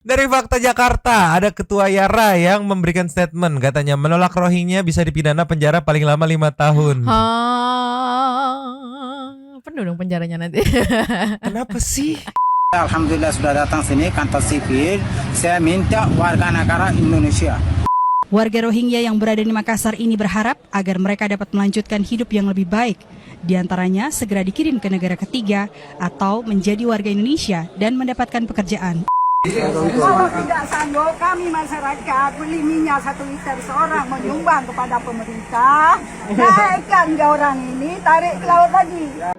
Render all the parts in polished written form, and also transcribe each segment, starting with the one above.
Dari Fakta Jakarta, ada Ketua Yara yang memberikan statement, katanya menolak Rohingya bisa dipidana penjara paling lama 5 tahun. Penuh dong penjaranya nanti. Kenapa sih? Alhamdulillah sudah datang sini kantor sipil. Saya minta warga negara Indonesia. Warga Rohingya yang berada di Makassar ini berharap agar mereka dapat melanjutkan hidup yang lebih baik. Di antaranya segera dikirim ke negara ketiga atau menjadi warga Indonesia dan mendapatkan pekerjaan. Kalau tidak sanggup kami masyarakat beli minyak 1 liter seorang menyumbang kepada pemerintah, naikkan ke orang ini, tarik ke laut lagi.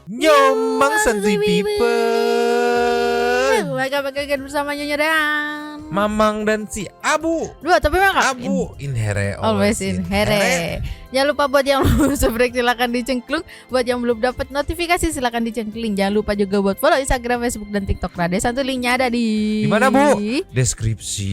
Nyomang Santuy People, Bagai-bagai bersama Nyonya dan Mamang dan si Abu. Dua tapi memang Abu in here, always in here. Jangan lupa buat yang belum subscribe silakan dicengklung. Buat yang belum dapat notifikasi silakan dicengklung. Jangan lupa juga buat follow Instagram, Facebook dan TikTok Rade Santuy. Linknya ada di mana, Bu? Deskripsi.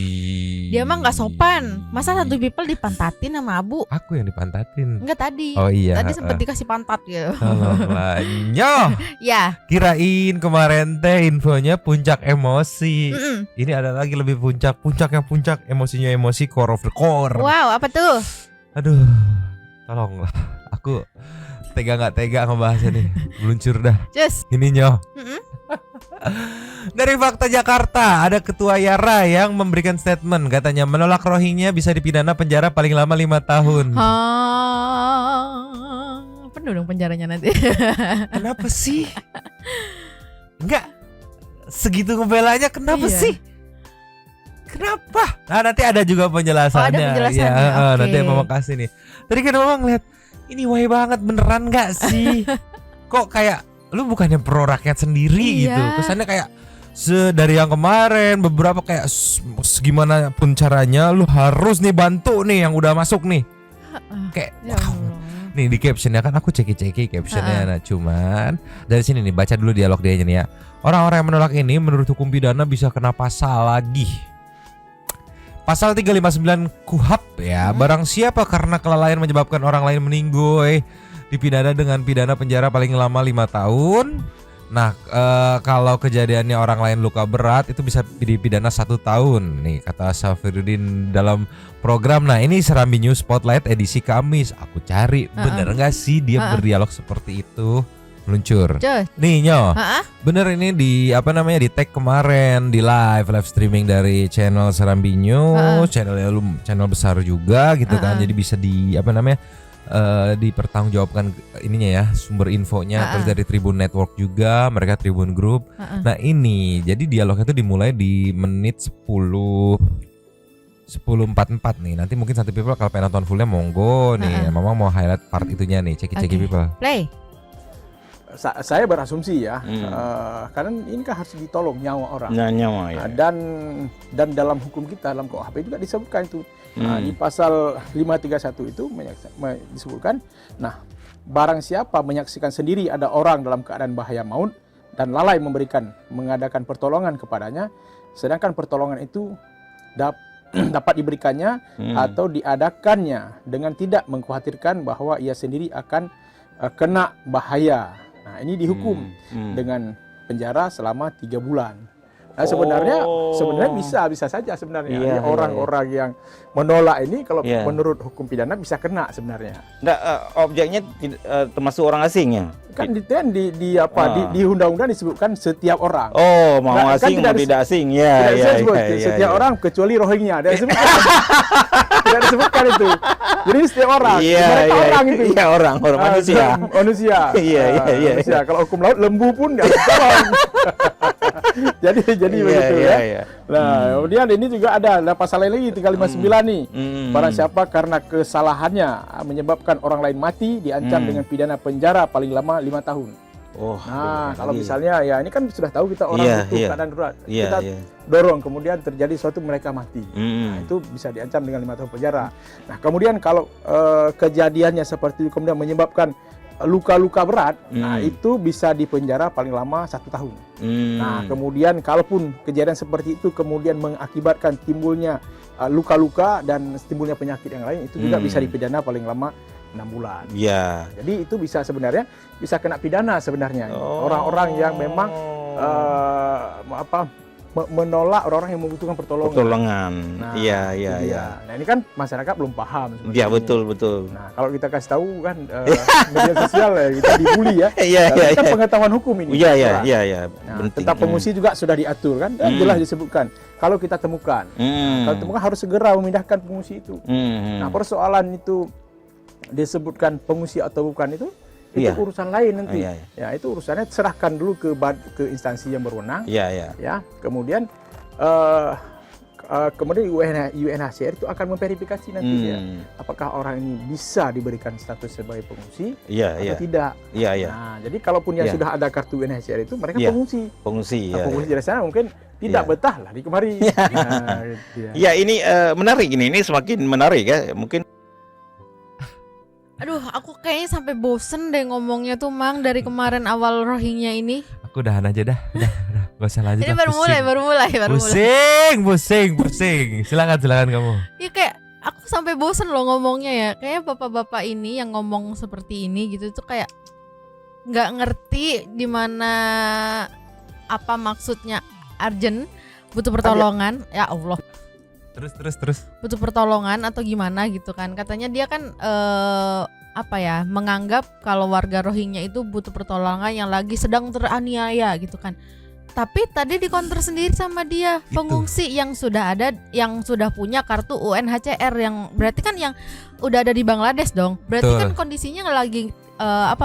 Dia emang nggak sopan. Masa Santuy People dipantatin sama Abu? Aku yang dipantatin. Enggak tadi. Oh iya. Tadi sempat dikasih pantat gitu. Tolonglah. Nyoh. Ya. Kirain kemarin teh infonya puncak emosi. Ini ada lagi lebih puncak. Puncaknya puncak, emosinya emosi, core of the core. Wow, apa tuh? Aduh, tolonglah. Aku tega nggak tega ngebahasnya nih. Meluncur dah. Just. Ini Nyoh. Dari Fakta Jakarta, ada Ketua Yara yang memberikan statement, katanya menolak Rohingya bisa dipidana penjara paling lama 5 tahun. Penuh dong penjaranya nanti. Kenapa sih? Enggak segitu ngebelanya, kenapa Iya. sih? Kenapa? Nah nanti ada juga penjelasannya. Oh, ada penjelasannya, Ya, oke. nanti Mama kasih nih. Tadi kan Mama ngeliat, ini way banget beneran gak sih? Kok kayak lu bukannya pro rakyat sendiri Iya. gitu? Kesannya kayak dari yang kemarin beberapa kayak gimana pun caranya lu harus nih bantu nih yang udah masuk nih. Kayak Ya wow. Allah. Nih di captionnya kan aku ceki captionnya. Nah cuman dari sini nih baca dulu dialog dia nih ya. Orang-orang yang menolak ini menurut hukum pidana bisa kena pasal lagi. Pasal 359 KUHP ya. Barang siapa karena kelalaian menyebabkan orang lain meninggoy dipidana dengan pidana penjara paling lama 5 tahun. Nah kalau kejadiannya orang lain luka berat itu bisa dipidana 1 tahun. Nih kata Safiruddin dalam program. Nah ini Serambi News Spotlight edisi Kamis. Aku cari bener gak sih dia berdialog seperti itu. Meluncur. Cuy. Nih Nyo, Heeh. bener ini di di tag kemarin di live streaming dari channel Serambi News, channel besar juga gitu kan. Jadi bisa dipertanggungjawabkan ininya ya, sumber infonya. Terus dari Tribun Network juga, mereka Tribun Group. Nah ini jadi dialognya itu dimulai di menit 10:44 nih. Nanti mungkin Santuy People kalau pengen nonton fullnya monggo nih. Mama mau highlight part itunya nih. Ceki People. Play. Saya berasumsi ya, karena ini kan harus ditolong nyawa orang. Nyawa ya. Dan dalam hukum kita, dalam KUHP juga disebutkan itu. Di pasal 531 itu disebutkan, nah barang siapa menyaksikan sendiri ada orang dalam keadaan bahaya maut dan lalai mengadakan pertolongan kepadanya, sedangkan pertolongan itu dapat diberikannya atau diadakannya dengan tidak mengkhawatirkan bahwa ia sendiri akan kena bahaya. Nah ini dihukum dengan penjara selama 3 bulan. Nah, sebenarnya bisa saja sebenarnya. Iya, Orang-orang yang menolak ini kalau Iya. menurut hukum pidana bisa kena sebenarnya. Nggak, objeknya termasuk orang asing ya? Kan di undang-undang disebutkan setiap orang. Oh, mau Nah, kan asing mau tidak asing ya. Tidak disebut setiap orang kecuali Rohingya. Tidak disebutkan. Tidak disebutkan itu. Jadi setiap orang. Mereka orang itu. Iya, orang manusia. Manusia. Iya. Manusia. Kalau hukum laut lembu pun nggak tolong. jadi begitu ya. Iya. Nah, kemudian ini juga ada pasal lain lagi 359 nih. Barang siapa karena kesalahannya menyebabkan orang lain mati diancam dengan pidana penjara paling lama 5 tahun. Oh. Nah, kalau misalnya ya ini kan sudah tahu kita orang butuh keadaan darurat. Kita dorong kemudian terjadi suatu mereka mati. Nah, itu bisa diancam dengan 5 tahun penjara. Nah, kemudian kalau kejadiannya seperti itu kemudian menyebabkan luka-luka berat, nah itu bisa dipenjara paling lama 1 tahun. Nah, kemudian kalaupun kejadian seperti itu kemudian mengakibatkan timbulnya luka-luka dan timbulnya penyakit yang lain, itu juga bisa dipidana paling lama 6 bulan. Ya. Jadi itu bisa sebenarnya bisa kena pidana sebenarnya. Orang-orang yang memang menolak orang-orang yang membutuhkan pertolongan. Nah, Iya, itu iya, dia. iya. Nah, ini kan masyarakat belum paham. seperti Iya, ini. betul. Nah, kalau kita kasih tahu kan media sosial ya, kita dibully ya. Iya, Tapi iya, kan iya. pengetahuan hukum ini. Iya, Nah, penting. tentang pengungsi juga sudah diatur kan, dan jelas disebutkan kalau kita temukan. Kalau temukan harus segera memindahkan pengungsi itu. Nah, persoalan itu disebutkan pengungsi atau bukan itu Iya. urusan lain nanti. Iya, iya. Ya, itu urusannya serahkan dulu ke instansi yang berwenang. Iya. Ya, kemudian UNHCR itu akan memverifikasi nanti ya, apakah orang ini bisa diberikan status sebagai pengungsi Iya, atau tidak. Iya. Nah, jadi kalaupun yang Iya. sudah ada kartu UNHCR itu mereka Iya. pengungsi. Pengungsi, Nah, ya. pengungsi dari sana mungkin tidak Iya. betah lah di kemari. Nah, gitu ya. Ya, ini menarik ini semakin menarik ya. Mungkin Aduh, aku kayaknya sampai bosen deh ngomongnya tuh, Mang, dari kemarin awal Rohingya ini. Aku udahan aja dah. Udah. Gak usah lanjut. Ini lah, baru pusing. mulai. Pusing. Silakan kamu. Ya kayak aku sampai bosen loh ngomongnya ya. Kayak bapak-bapak ini yang ngomong seperti ini gitu tuh kayak nggak ngerti di mana apa maksudnya urgent, butuh pertolongan. Ya Allah. Terus. Butuh pertolongan atau gimana gitu kan. Katanya dia kan menganggap kalau warga Rohingya itu butuh pertolongan yang lagi sedang teraniaya gitu kan. Tapi tadi dikonter sendiri sama dia, Gitu. pengungsi yang sudah ada, yang sudah punya kartu UNHCR, yang berarti kan yang udah ada di Bangladesh dong. Berarti Betul. kan kondisinya lagi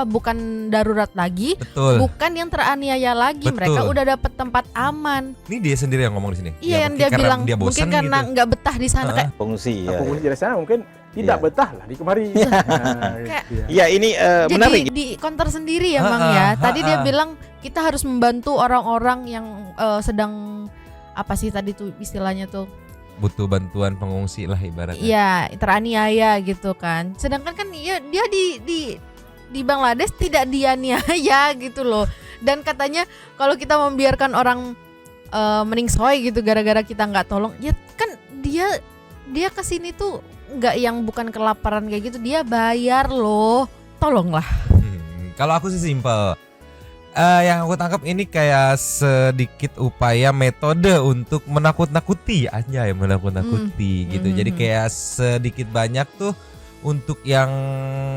bukan darurat lagi, Betul. bukan yang teraniaya lagi. Betul. Mereka udah dapet tempat aman. Ini dia sendiri yang ngomong di sini. Iya, yang mungkin dia karena bilang dia bosan mungkin karena gitu. nggak betah di sana kayak pengungsi, Nah, ya. pengungsi dari sana mungkin tidak Iya. betah lah di kemari. Nah, Kayak- gitu ya. Ya, ini menarik. jadi di counter sendiri ya, Mang ya. Tadi dia bilang kita harus membantu orang-orang yang sedang apa sih tadi tuh istilahnya tuh, Butuh bantuan pengungsi lah ibaratnya. iya, teraniaya gitu kan. Sedangkan kan dia di Bangladesh tidak dianiaya gitu loh. Dan katanya kalau kita membiarkan orang meningsoy gitu gara-gara kita nggak tolong, ya kan dia kesini tuh nggak yang bukan kelaparan kayak gitu, dia bayar loh. Tolonglah. Kalau aku sih simpel. Yang aku tangkap ini kayak sedikit upaya metode untuk menakut-nakuti aja ya, menakut-nakuti gitu. Jadi kayak sedikit banyak tuh untuk yang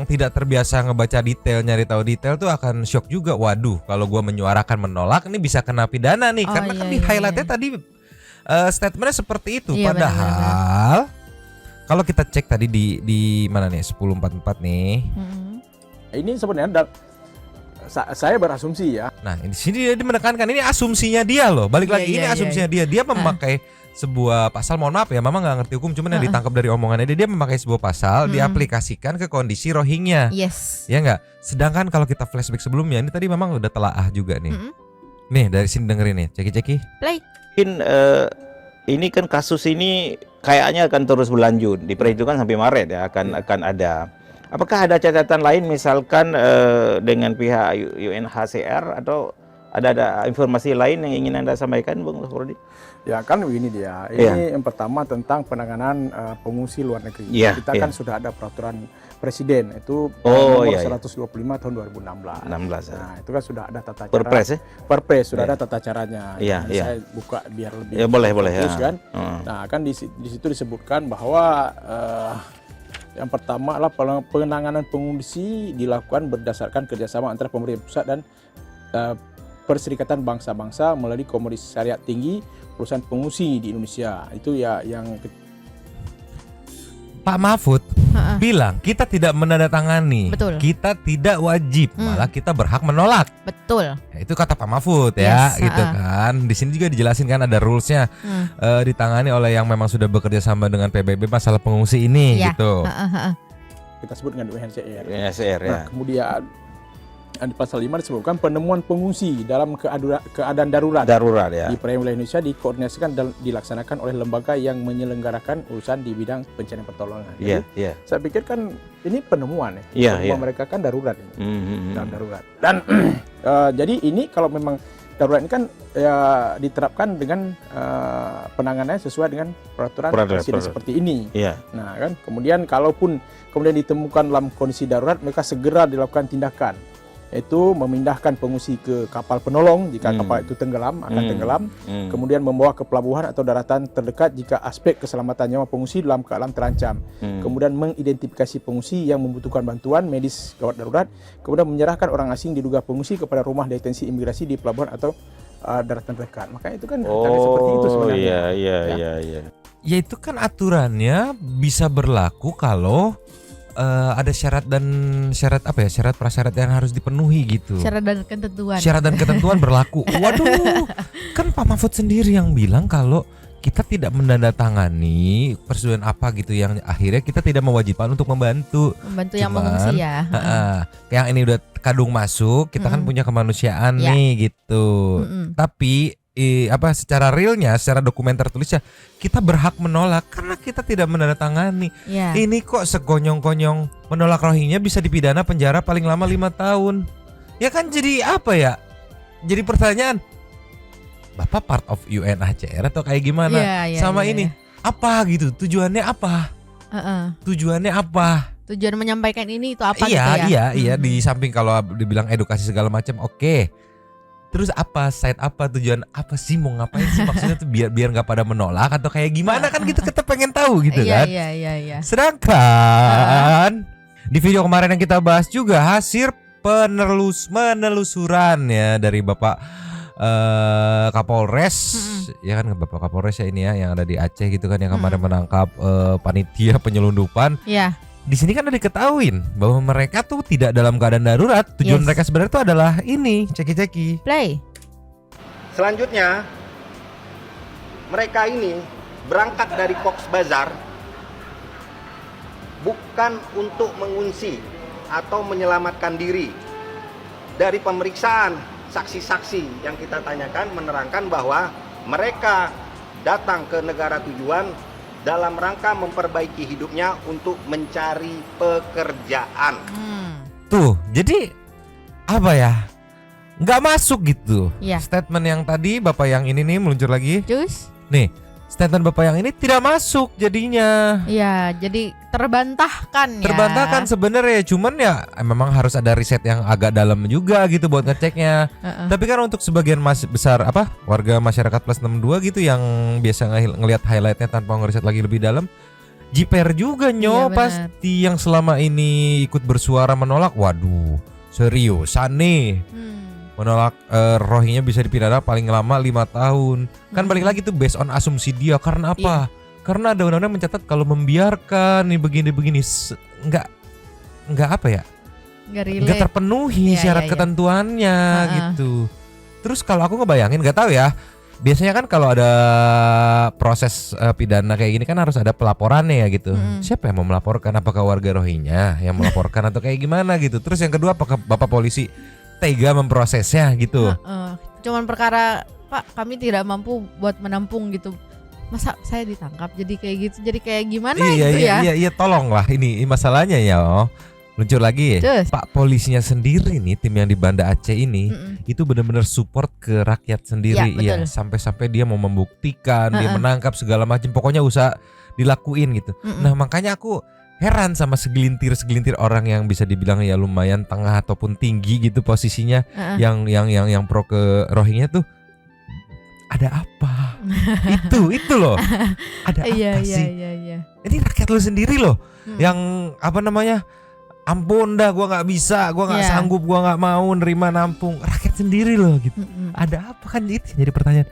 tidak terbiasa ngebaca detail, nyari tahu detail tuh akan shock juga. Waduh, kalau gua menyuarakan menolak ini bisa kena pidana nih, Oh, karena iya, kan di iya, highlightnya iya. tadi statementnya seperti itu. Iya, Padahal kalau kita cek tadi di mana nih 1044 nih. Ini sebenarnya saya berasumsi ya. Nah, di sini dia menekankan ini asumsinya dia loh. Balik Iya, lagi iya, ini iya, asumsinya dia. Dia memakai sebuah pasal, mohon maaf ya, Mama nggak ngerti hukum, cuman yang ditangkap dari omongannya dia memakai sebuah pasal diaplikasikan ke kondisi Rohingya. Yes. Ya enggak? Sedangkan kalau kita flashback sebelumnya, ini tadi memang udah telaah juga nih. Nih, dari sini dengerin nih, ceki-ceki. Play. Mungkin ini kan kasus ini kayaknya akan terus berlanjut. Diperhitungkan sampai Maret ya akan ada. Apakah ada catatan lain misalkan dengan pihak UNHCR atau ada informasi lain yang ingin Anda sampaikan, Bung Rudi? Ya kan begini dia. Ini yang pertama tentang penanganan pengungsi luar negeri. Iya, Kita kan sudah ada peraturan presiden itu Oh, nomor iya, iya. 125 tahun 2016. 16 ya. Nah, itu kan sudah ada tata cara. Perpres ya? Perpres sudah Iya. ada tata caranya. Iya, Nah, iya. Saya buka biar lebih Ya boleh fokus ya. kan. Nah, kan di situ disebutkan bahwa yang pertama adalah penanganan pengungsi dilakukan berdasarkan kerjasama antara pemerintah pusat dan Perserikatan Bangsa-Bangsa melalui Komisariat Tinggi Perusahaan Pengungsi di Indonesia. Itu ya yang Pak Mahfud bilang kita tidak menandatangani, Betul. kita tidak wajib, malah kita berhak menolak. Betul. Ya, itu kata Pak Mahfud ya, Yes, gitu kan. Di sini juga dijelasin kan ada rulesnya, ditangani oleh yang memang sudah bekerja sama dengan PBB masalah pengungsi ini, Iya. gitu. kita sebut dengan UNHCR. UNHCR ya. Nah, kemudian di pasal 5 disebutkan penemuan pengungsi dalam keadaan darurat. Darurat ya. Di perairan Indonesia dikoordinasikan dan dilaksanakan oleh lembaga yang menyelenggarakan urusan di bidang pencarian pertolongan. Iya, Jadi, iya. saya pikir kan ini penemuan ya. Iya, Penemuan iya. mereka kan darurat ini. Mhm. Dalam darurat. Dan jadi ini kalau memang darurat ini kan ya diterapkan dengan penanganannya sesuai dengan peraturan presiden seperti ini. Iya. Nah kan, kemudian kalaupun kemudian ditemukan dalam kondisi darurat, mereka segera dilakukan tindakan, yaitu memindahkan pengungsi ke kapal penolong jika kapal itu tenggelam, akan tenggelam, kemudian membawa ke pelabuhan atau daratan terdekat jika aspek keselamatan nyawa pengungsi dalam keadaan terancam, kemudian mengidentifikasi pengungsi yang membutuhkan bantuan medis gawat darurat, kemudian menyerahkan orang asing diduga pengungsi kepada rumah detensi imigrasi di pelabuhan atau daratan terdekat. Makanya itu kan seperti itu sebenarnya. Iya. Ya itu kan aturannya bisa berlaku kalau ada syarat prasyarat yang harus dipenuhi gitu. Syarat dan ketentuan. Syarat dan ketentuan berlaku. Waduh, kan Pak Mahfud sendiri yang bilang kalau kita tidak menandatangani persetujuan apa gitu yang akhirnya kita tidak mewajibkan untuk membantu yang mengungsi ya. Yang ini udah kadung masuk, kita kan punya kemanusiaan nih gitu. Tapi secara realnya, secara dokumen tertulisnya kita berhak menolak karena kita tidak menandatangani. Ini kok sekonyong-konyong menolak Rohingya bisa dipidana penjara paling lama 5 tahun. Ya kan jadi apa ya? Jadi pertanyaan, Bapak part of UNHCR atau kayak gimana? Ini apa gitu? Tujuannya apa? Tujuannya apa? Tujuan menyampaikan ini itu apa Iya, di samping kalau dibilang edukasi segala macam, oke. Terus apa, side apa, tujuan apa sih, mau ngapain sih, maksudnya tuh biar nggak pada menolak atau kayak gimana kan gitu, kita pengen tahu gitu kan. Iya. Sedangkan di video kemarin yang kita bahas juga hasil penelusuran ya dari Bapak Kapolres, ya kan Bapak Kapolres ya ini ya yang ada di Aceh gitu kan, yang kemarin menangkap panitia penyelundupan. Iya. Di sini kan udah diketahuin bahwa mereka tuh tidak dalam keadaan darurat. Tujuan mereka sebenarnya tuh adalah ini, ceki-ceki. Play. Selanjutnya, mereka ini berangkat dari Cox's Bazar bukan untuk mengungsi atau menyelamatkan diri. Dari pemeriksaan saksi-saksi yang kita tanyakan menerangkan bahwa mereka datang ke negara tujuan dalam rangka memperbaiki hidupnya untuk mencari pekerjaan. Tuh, jadi apa ya? Nggak masuk gitu. Statement yang tadi Bapak yang ini nih meluncur lagi. Terus? Nih, statement Bapak yang ini tidak masuk jadinya. Iya, jadi terbantahkan ya. Terbantahkan sebenarnya, cuman ya memang harus ada riset yang agak dalam juga gitu buat ngeceknya. Tapi kan untuk sebagian besar warga masyarakat plus 62 gitu yang biasa ngelihat highlightnya tanpa ngeriset lagi lebih dalam, jiper juga pasti yang selama ini ikut bersuara menolak. Waduh, seriusan nih. Menolak Rohingya bisa dipidana paling lama 5 tahun. Kan balik lagi tuh based on asumsi dia. Karena apa? Karena ada undang-undang mencatat kalau membiarkan nih begini-begini enggak apa ya? Enggak terpenuhi syarat ketentuannya gitu. Terus kalau aku ngebayangin, enggak tahu ya. Biasanya kan kalau ada proses pidana kayak gini kan harus ada pelaporannya ya gitu. Siapa yang mau melaporkan? Apakah warga Rohingya yang melaporkan atau kayak gimana gitu? Terus yang kedua, apakah Bapak polisi tega memprosesnya gitu? Cuman perkara, Pak, kami tidak mampu buat menampung gitu. Masa saya ditangkap jadi kayak gitu, jadi kayak gimana gitu ya? Iya, tolonglah ini masalahnya ya. Luncur lagi. Pak polisinya sendiri nih, tim yang di Banda Aceh ini itu benar-benar support ke rakyat sendiri ya, sampai-sampai dia mau membuktikan, dia menangkap segala macam, pokoknya usaha dilakuin gitu. Nah, makanya aku heran sama segelintir orang yang bisa dibilang ya lumayan tengah ataupun tinggi gitu posisinya, yang pro ke Rohingya tuh. Ada apa? itu loh. Ada apa sih? Iya. Ini rakyat lo sendiri loh yang ampun dah, gua nggak bisa, gua nggak sanggup, gua nggak mau nerima nampung. Rakyat sendiri loh gitu. Ada apa kan itu jadi pertanyaan.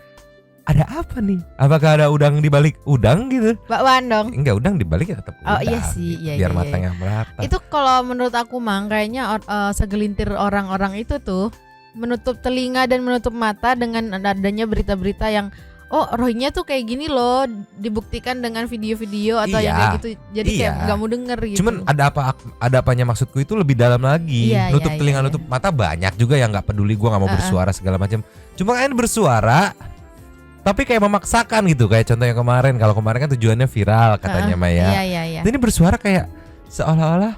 Ada apa nih? Apakah ada udang di balik udang gitu? Bakwan dong. Enggak, udang di balik ya tetap udang. Oh iya sih, gitu, biar matangnya merata. Itu kalau menurut aku kayaknya segelintir orang-orang itu tuh menutup telinga dan menutup mata dengan adanya berita-berita yang Rohingya tuh kayak gini loh, dibuktikan dengan video-video atau yang kayak gitu. Jadi kayak nggak mau denger gitu. Cuman ada apanya maksudku itu lebih dalam lagi. Nutup telinga, nutup mata banyak juga yang nggak peduli, gua nggak mau bersuara segala macam. Cuma kan bersuara tapi kayak memaksakan gitu, kayak contoh yang kemarin. Kalau kemarin kan tujuannya viral katanya Maya. Iya. Ini bersuara kayak seolah-olah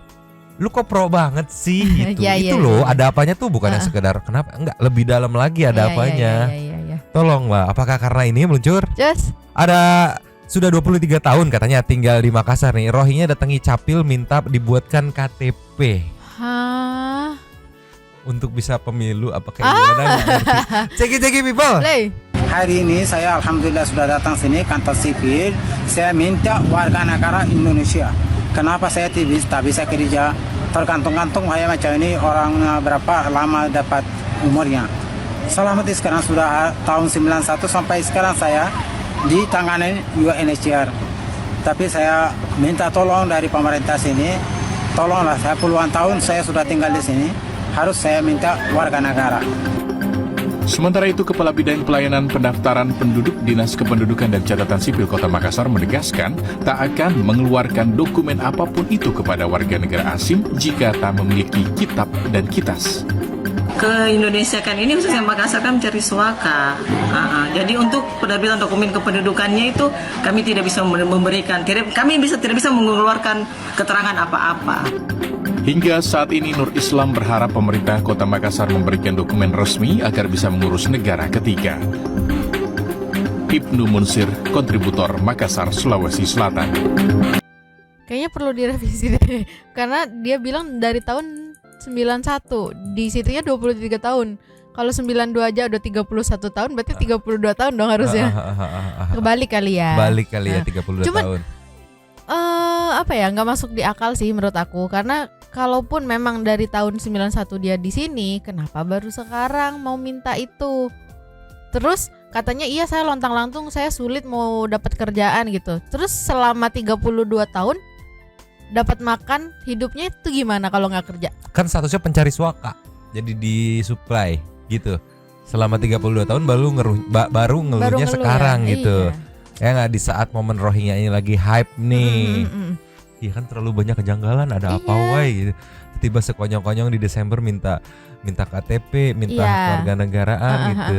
lu kok pro banget sih gitu. Iya, Itu iya, loh, iya. ada apanya tuh bukannya sekedar kenapa enggak lebih dalam lagi ada Iya, apanya. Iya. Tolonglah, apakah karena ini meluncur? Just Ada sudah 23 tahun katanya tinggal di Makassar nih. Rohingya datangi Capil minta dibuatkan KTP hah? untuk bisa pemilu apa kayak gimana nggak ngerti. Ceki people. Play. Hari ini saya alhamdulillah sudah datang sini kantor sipil. Saya minta warga negara Indonesia. Kenapa saya tak bisa kerja? Tergantung-gantung kayak macam ini orang berapa lama dapat umurnya. Selamat sekarang sudah tahun 91 sampai sekarang saya ditangani UNHCR. Tapi saya minta tolong dari pemerintah sini, tolonglah saya puluhan tahun saya sudah tinggal di sini, harus saya minta warga negara. Sementara itu, Kepala Bidang Pelayanan Pendaftaran Penduduk Dinas Kependudukan dan Catatan Sipil Kota Makassar menegaskan tak akan mengeluarkan dokumen apapun itu kepada warga negara asing jika tak memiliki kitab dan kitas. Ke Indonesia kan ini khususnya Makassar kan mencari suaka. Jadi untuk penerbitan dokumen kependudukannya itu kami tidak bisa memberikan, tidak bisa mengeluarkan keterangan apa-apa. Hingga saat ini Nur Islam berharap pemerintah Kota Makassar memberikan dokumen resmi agar bisa mengurus negara ketiga. Ibnu Munsir, kontributor Makassar, Sulawesi Selatan. Kayaknya perlu direvisi deh. Karena dia bilang dari tahun 91, di situnya 23 tahun. Kalau 92 aja udah 31 tahun, berarti 32 tahun dong harusnya. Kebalik kali ya. Balik kali ya 32 Cuman, tahun. Apa ya, nggak masuk di akal sih menurut aku. Karena kalaupun memang dari tahun 91 dia di sini, kenapa baru sekarang mau minta itu? Terus katanya iya saya lontang-lantung, saya sulit mau dapat kerjaan gitu. Terus selama 32 tahun dapat makan, hidupnya itu gimana kalau nggak kerja? Kan statusnya pencari suaka. Jadi disuplai gitu. Selama 32 tahun baru ngeluhnya sekarang ya? gitu. Iya. Ya nggak, di saat momen Rohingya ini lagi hype nih. Iya kan terlalu banyak kejanggalan, ada apa woi gitu. Tiba sekonyong-konyong di Desember minta KTP, minta warga negaraan gitu.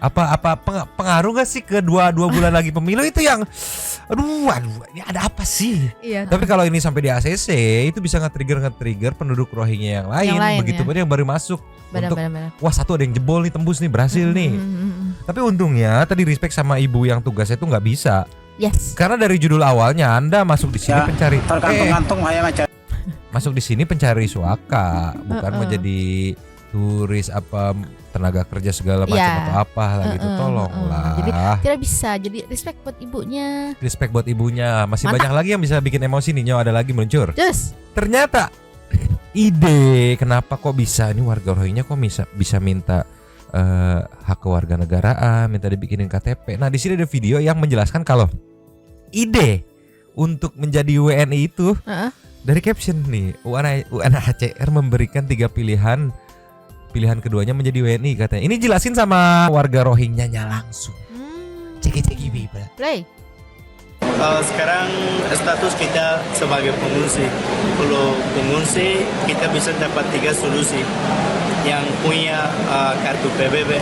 Apa pengaruh gak sih ke dua bulan lagi pemilu itu yang aduh ini ada apa sih? Iya. Tapi kalau ini sampai di ACC itu bisa nge-trigger penduduk Rohingya yang lain begitu ya. yang baru masuk. Untuk Benar. wah satu ada yang jebol nih, tembus nih, berhasil nih. Tapi untungnya tadi respect sama ibu yang tugasnya itu nggak bisa. Yes. Karena dari judul awalnya Anda masuk di sini Ya, pencari tergantung-gantung kayak macam masuk di sini pencari suaka, bukan mau jadi turis apa tenaga kerja segala macam atau apa lah gitu. Tolonglah. Jadi tidak bisa. Jadi respect buat ibunya. Respect buat ibunya. Masih Mantap. banyak lagi yang bisa bikin emosi nih. Ada lagi meluncur. Just. Ternyata ide kenapa kok bisa ini warga Rohingya kok bisa minta hak kewarganegaraan, minta dibikinin KTP. Nah, di sini ada video yang menjelaskan kalau ide untuk menjadi WNI itu dari caption nih, UNHCR memberikan 3 pilihan keduanya menjadi WNI katanya. Ini jelasin sama warga Rohingyanya langsung. Ceki people. Play. Sekarang status kita sebagai pengungsi. Kalau pengungsi kita bisa dapat 3 solusi. Yang punya kartu PBB,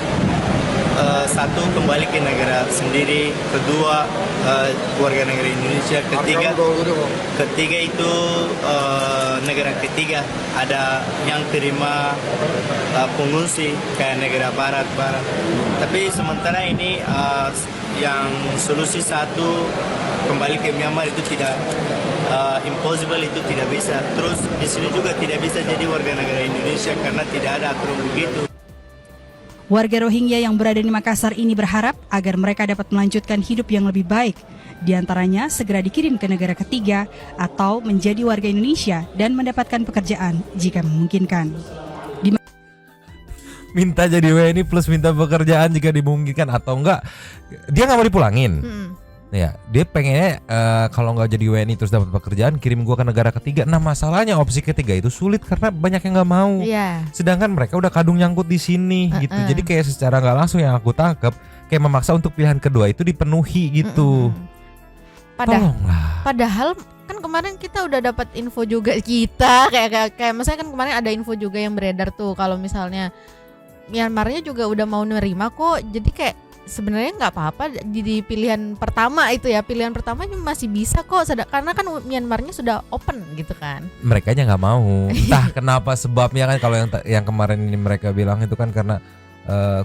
satu kembali ke negara sendiri, kedua warga negara Indonesia, ketiga itu negara ketiga ada yang terima pengungsi kayak negara barat. Tapi sementara ini yang solusi satu kembali ke Myanmar itu tidak impossible, itu tidak bisa. Terus di sini juga tidak bisa jadi warga negara Indonesia karena tidak ada aturan begitu. Warga Rohingya yang berada di Makassar ini berharap agar mereka dapat melanjutkan hidup yang lebih baik. Di antaranya segera dikirim ke negara ketiga atau menjadi warga Indonesia dan mendapatkan pekerjaan jika memungkinkan. Minta jadi WNI plus minta pekerjaan jika dimungkinkan atau enggak, dia nggak mau dipulangin. Ya, dia pengennya kalau nggak jadi WNI terus dapat pekerjaan kirim gua ke negara ketiga. Nah, masalahnya opsi ketiga itu sulit karena banyak yang nggak mau. Sedangkan mereka udah kadung nyangkut di sini gitu. Jadi kayak secara nggak langsung yang aku tangkap kayak memaksa untuk pilihan kedua itu dipenuhi gitu. Padahal kan kemarin kita udah dapat info juga kayak misalnya kan kemarin ada info juga yang beredar tuh kalau misalnya Myanmarnya juga udah mau nerima kok. Jadi kayak sebenarnya nggak apa-apa jadi pilihan pertama itu ya, pilihan pertama masih bisa kok, karena kan Myanmarnya sudah open gitu kan. Mereka nya nggak mau. Entah kenapa sebabnya kan, kalau yang kemarin ini mereka bilang itu kan karena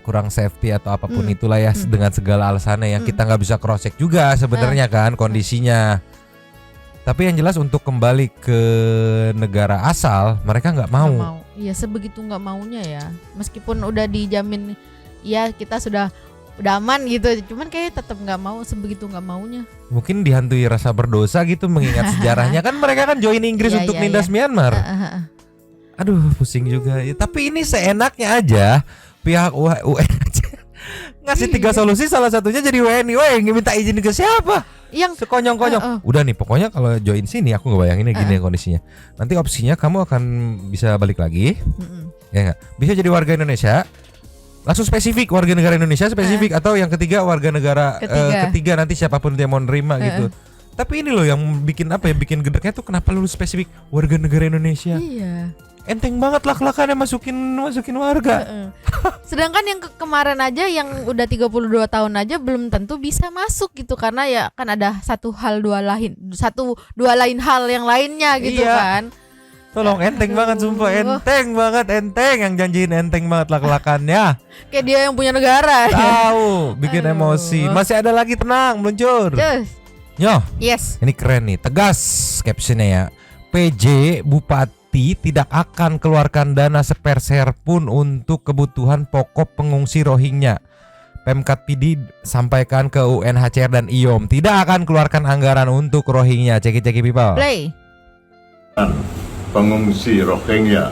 kurang safety atau apapun itulah ya, dengan segala alasannya yang kita nggak bisa cross check juga sebenarnya kan kondisinya. Tapi yang jelas untuk kembali ke negara asal mereka nggak mau. Iya, sebegitu nggak maunya ya. Meskipun udah dijamin ya kita sudah aman gitu, cuman kayak tetap nggak mau, sebegitu nggak maunya. Mungkin dihantui rasa berdosa gitu mengingat sejarahnya kan, mereka kan join Inggris untuk nindas Myanmar. Aduh, pusing juga. Ya, tapi ini seenaknya aja pihak UN ngasih 3 solusi, salah satunya jadi WNI. Minta izin ke siapa? Yang sekonyong-konyong. Udah nih, pokoknya kalau join sini aku ngebayanginnya gini kondisinya. Nanti opsinya kamu akan bisa balik lagi. Ya enggak? Bisa jadi warga Indonesia. Langsung spesifik warga negara Indonesia spesifik, atau yang ketiga warga negara ketiga nanti siapapun dia mau nerima gitu. Tapi ini loh yang bikin bikin gedeknya tuh, kenapa lu spesifik warga negara Indonesia? Iya. Enteng banget lak-lakannya masukin warga. Sedangkan yang kemarin aja yang udah 32 tahun aja belum tentu bisa masuk gitu, karena ya kan ada dua lain hal yang lainnya gitu kan. Tolong, enteng banget sumpah, enteng yang janjiin enteng banget lak-lakannya. Kayak dia yang punya negara. Tahu, bikin emosi. Masih ada lagi, tenang, meluncur. Nyoh. Yes. Ini keren nih, tegas captionnya ya. PJ Bupati tidak akan keluarkan dana seperser pun untuk kebutuhan pokok pengungsi Rohingya. Pemkat PD sampaikan ke UNHCR dan IOM tidak akan keluarkan anggaran untuk Rohingya. Ceki people. Play. Pengungsi Rohingya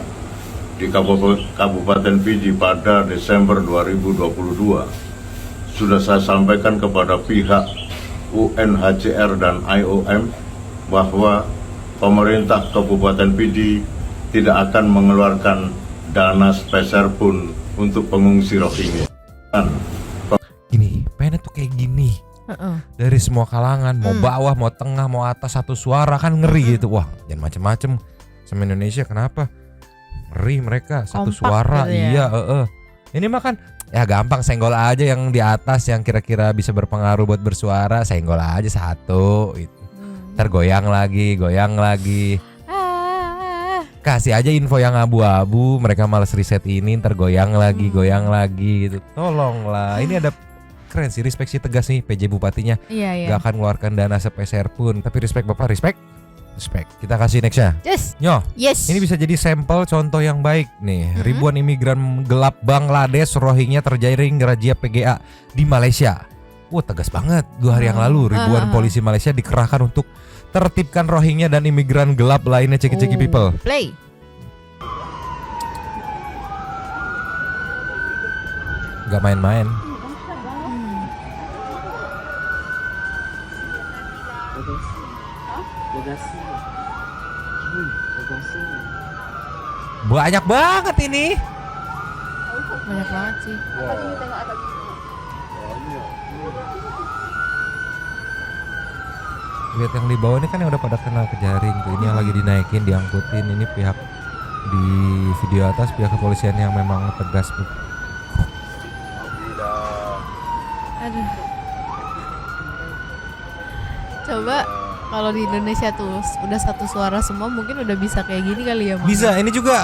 di Kabupaten Pidi pada Desember 2022 sudah saya sampaikan kepada pihak UNHCR dan IOM bahwa pemerintah Kabupaten Pidi tidak akan mengeluarkan dana sepeser pun untuk pengungsi Rohingya. Gini, pengennya tuh kayak gini. Dari semua kalangan, mau bawah, mau tengah, mau atas, satu suara, kan ngeri gitu. Wah, jangan macem-macem sama Indonesia, kenapa? Ngeri mereka, satu kompak suara. gitu ya. Iya, Ini mah kan ya gampang, senggol aja yang di atas yang kira-kira bisa berpengaruh buat bersuara, senggol aja satu gitu. Ntar goyang lagi. Kasih aja info yang abu-abu, mereka malas riset ini, ntar goyang lagi gitu. Tolonglah, ini ada keren sih, respect sih, tegas nih PJ Bupatinya. Iya. Gak akan mengeluarkan dana sepeser pun. Tapi respect Bapak, respect. Kita kasih nextnya. Nyoh. Yes. Ini bisa jadi sampel contoh yang baik nih. Ribuan imigran gelap Bangladesh Rohingya terjaring razia PGA di Malaysia. Wah, tegas banget. 2 hari yang lalu ribuan polisi Malaysia dikerahkan untuk tertibkan Rohingya dan imigran gelap lainnya. Ceki people. Play. Gak main-main. Banyak banget ini. Banyak banget sih. Lihat yang di bawah ini kan yang udah pada kena ke jaring tuh. Ini yang lagi dinaikin, diangkutin. Ini pihak di video atas, pihak kepolisian yang memang tegas tuh. Aduh. Coba kalau di Indonesia tuh udah satu suara semua, mungkin udah bisa kayak gini kali ya. Bisa. Ini juga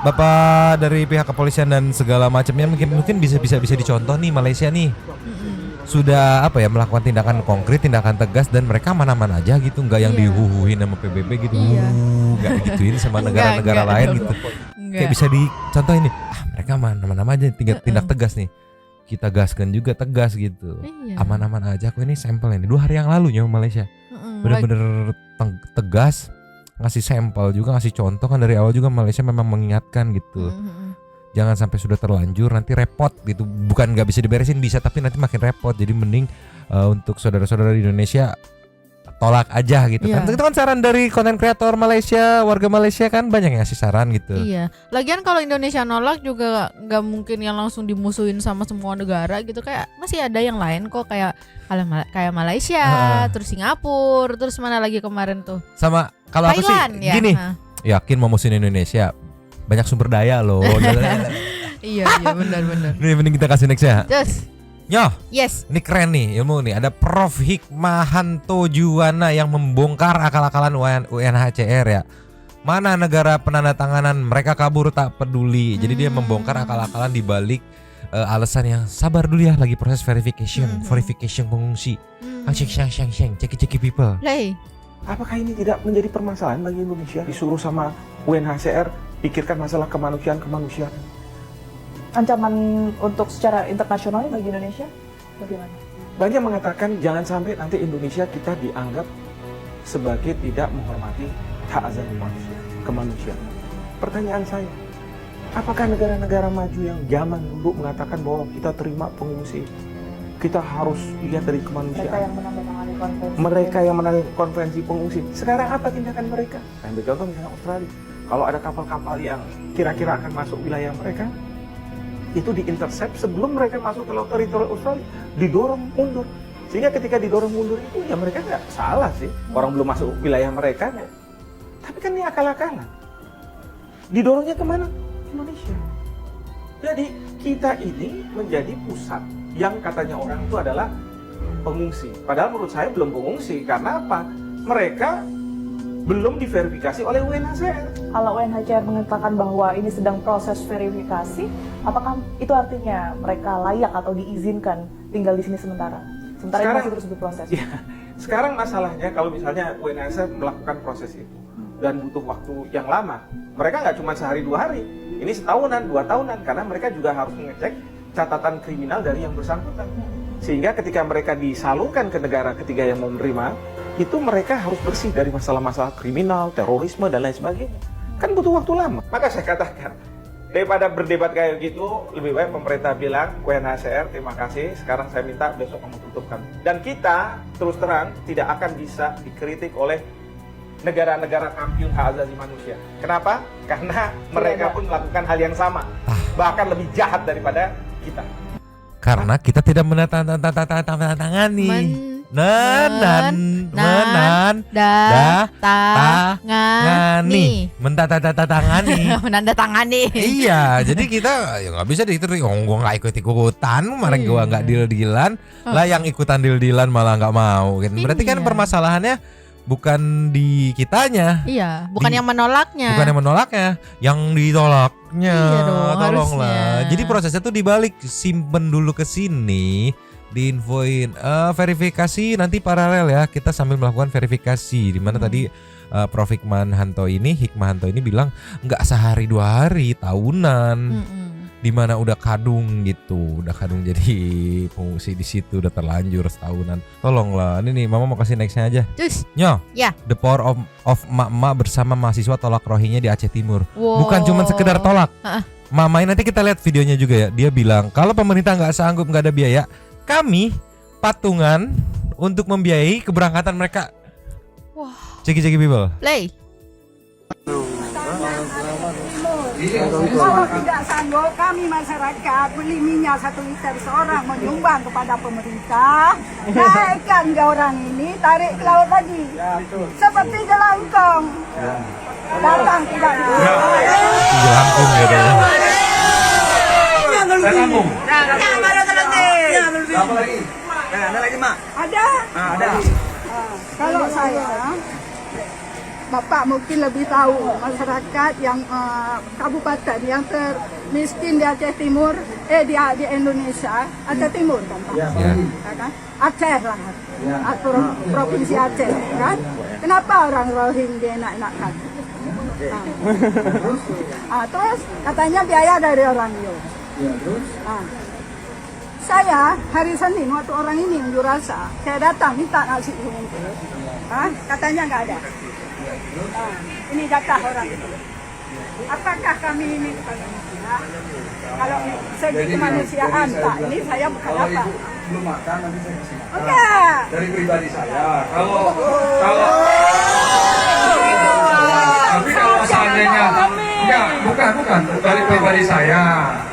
Bapak dari pihak kepolisian dan segala macamnya mungkin bisa dicontoh nih Malaysia nih. Sudah melakukan tindakan konkret, tindakan tegas, dan mereka aman-aman aja gitu, nggak yang dihuhuin sama PBB gitu, nggak digituin sama negara-negara lain gitu. Kayak bisa dicontoh ini, mereka aman-aman aja, tindak tegas nih, kita gaskan juga tegas gitu, aman-aman aja. Aku ini sampel ini 2 hari yang lalu ya Malaysia, bener-bener tegas, ngasih sampel juga, ngasih contoh kan dari awal juga. Malaysia memang mengingatkan gitu. Jangan sampai sudah terlanjur nanti repot gitu. Bukan nggak bisa diberesin, bisa, tapi nanti makin repot. Jadi mending untuk saudara-saudara di Indonesia tolak aja gitu kan. Itu kan saran dari konten kreator Malaysia, warga Malaysia kan banyak yang ngasih saran gitu. Iya. Lagian kalau Indonesia nolak juga nggak mungkin yang langsung dimusuhin sama semua negara gitu. Kayak masih ada yang lain kok, kayak Malaysia, terus Singapura, terus mana lagi kemarin tuh. Sama kalau aku sih gini, yakin mau musuhin Indonesia. Banyak sumber daya loh. Iya benar. Nih mending kita kasih next ya. Nyoh, Yes. ini keren nih ilmu nih. Ada Prof. Hikmahanto Juwana yang membongkar akal-akalan UNHCR ya. Mana negara penandatanganan mereka kabur tak peduli. Jadi dia membongkar akal-akalan di balik alasan yang sabar dulu ya, lagi proses verification pengungsi. Ceki people. Lay. Apakah ini tidak menjadi permasalahan bagi Indonesia? Disuruh sama UNHCR pikirkan masalah kemanusiaan. Ancaman untuk secara internasional bagi Indonesia bagaimana? Banyak mengatakan jangan sampai nanti Indonesia kita dianggap sebagai tidak menghormati hak asasi manusia, kemanusiaan. Pertanyaan saya, apakah negara-negara maju yang zaman dulu mengatakan bahwa kita terima pengungsi, kita harus lihat dari kemanusiaan? Mereka yang menandatangani konvensi pengungsi. Sekarang apa tindakan mereka? Saya ambil contoh misalnya Australia. Kalau ada kapal-kapal yang kira-kira akan masuk wilayah mereka, itu diintercept sebelum mereka masuk ke laut teritori Australia, didorong mundur. Sehingga ketika didorong mundur itu ya mereka nggak salah sih, orang belum masuk wilayah mereka. Tapi kan ini akal-akalan. Didorongnya kemana? Indonesia. Jadi kita ini menjadi pusat yang katanya orang itu adalah pengungsi. Padahal menurut saya belum pengungsi, karena apa? Mereka belum diverifikasi oleh UNHCR. Kalau UNHCR mengatakan bahwa ini sedang proses verifikasi, apakah itu artinya mereka layak atau diizinkan tinggal di sini sementara? Sementara ini masih terus berproses. Ya, sekarang masalahnya kalau misalnya UNHCR melakukan proses itu dan butuh waktu yang lama, mereka nggak cuma sehari 2 hari, ini setahunan, 2 tahunan, karena mereka juga harus mengecek catatan kriminal dari yang bersangkutan. Sehingga ketika mereka disalurkan ke negara ketiga yang mau menerima, itu mereka harus bersih dari masalah-masalah kriminal, terorisme, dan lain sebagainya. Kan butuh waktu lama. Maka saya katakan, daripada berdebat kayak gitu, lebih baik pemerintah bilang, UNHCR terima kasih, sekarang saya minta besok kamu tutupkan. Dan kita, terus terang, tidak akan bisa dikritik oleh negara-negara kampiun hak asasi manusia. Kenapa? Karena mereka pun melakukan hal yang sama, bahkan lebih jahat daripada kita. Karena kita tidak menandatangani. Menandatangani. Iya, jadi kita ya nggak bisa diterima. Gue nggak ikut-ikutan, kemarin gue nggak deal-dealan, lah yang ikutan deal-dealan malah nggak mau. Berarti kan permasalahannya bukan di kitanya. Iya, bukan yang menolaknya. Bukan yang menolaknya, yang ditolaknya. Iya dong, tolonglah. harusnya. Jadi prosesnya tuh dibalik, simpen dulu ke sini, diinfoin verifikasi nanti paralel ya, kita sambil melakukan verifikasi. Dimana tadi Prof. Hikmahanto ini bilang nggak sehari 2 hari, tahunan. Dimana udah kadung gitu, udah kadung jadi pengungsi di situ, udah terlanjur setahunan. Tolonglah, ini nih Mama mau kasih nextnya aja. Nyo, The Power of Mak-mak bersama mahasiswa tolak Rohingya di Aceh Timur. Bukan cuma sekedar tolak. Mama ini nanti kita lihat videonya juga ya. Dia bilang kalau pemerintah nggak sanggup, nggak ada biaya, kami patungan untuk membiayai keberangkatan mereka. Ceki people. Play. Kalau tidak sanggup, kami masyarakat beli minyak 1 liter seorang menyumbang kepada pemerintah. Naikkan ke orang ini, tarik ke laut lagi. Seperti jelangkung. Datang tidak Jelangkung gitu. Ada lagi, Mak? Ada. Kalau saya, Bapak mungkin lebih tahu masyarakat yang kabupaten yang termiskin di Aceh Timur, di Indonesia, Aceh Timur kan Pak? Ya kan? Aceh lah, provinsi Aceh kan? Kenapa orang Rohingya enak-enakan? Terus katanya biaya dari orang itu. Saya hari Senin waktu orang ini unjuk rasa, saya datang minta nasi bungkus, katanya nggak ada. Ini data orang itu. Apakah kami ini kalau segi kemanusiaan Pak, ini saya bukan apa? Belum makan nanti saya kasih makan. Enggak. Dari pribadi saya. Tapi kalau seandainya enggak, bukan dari pribadi saya.